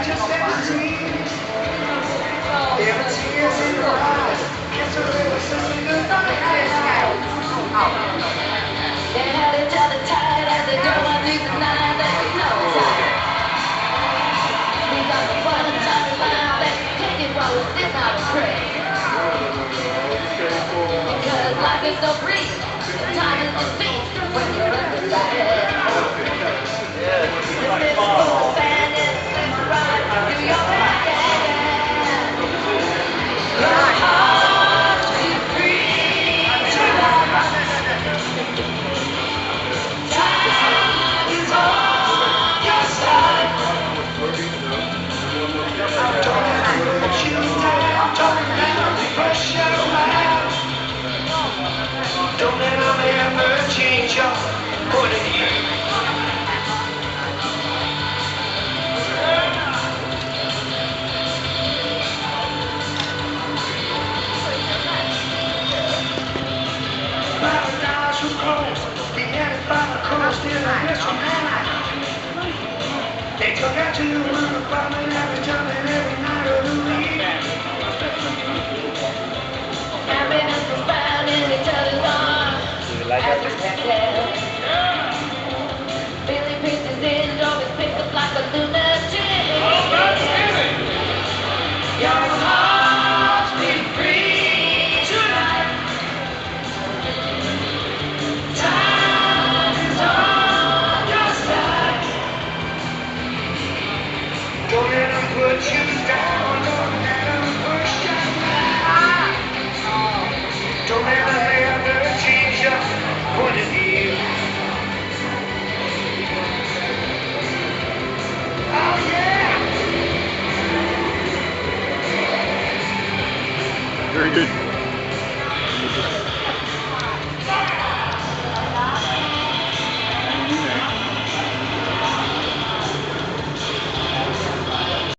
just 17. Every tears in her eyes. Kiss her little sister goodnight. They held each other tight as they go on through the night. There was no time. We got the fun and time to line. Let's take it while we're sitting out and pray. Because life is so brief, and time is defeat when you're undecided. This is full band and let's ride through your back. Your heart is free tonight. Time is on your side. Don't let you down. Don't let them push you around. Don't let them ever change your point of view. Paradise was closed. The end by the coast in a restaurant. They took her to a room apartment every time and every night of the week. Happiness was found in each other's arms. As we stepped down. Billy picked his end, drove his pickup like a lunatic. Your heart's been free tonight. Time is on your side. Don't let them put you down. Don't let them push you around. Don't let them ever change your point of view. Oh yeah! Very good.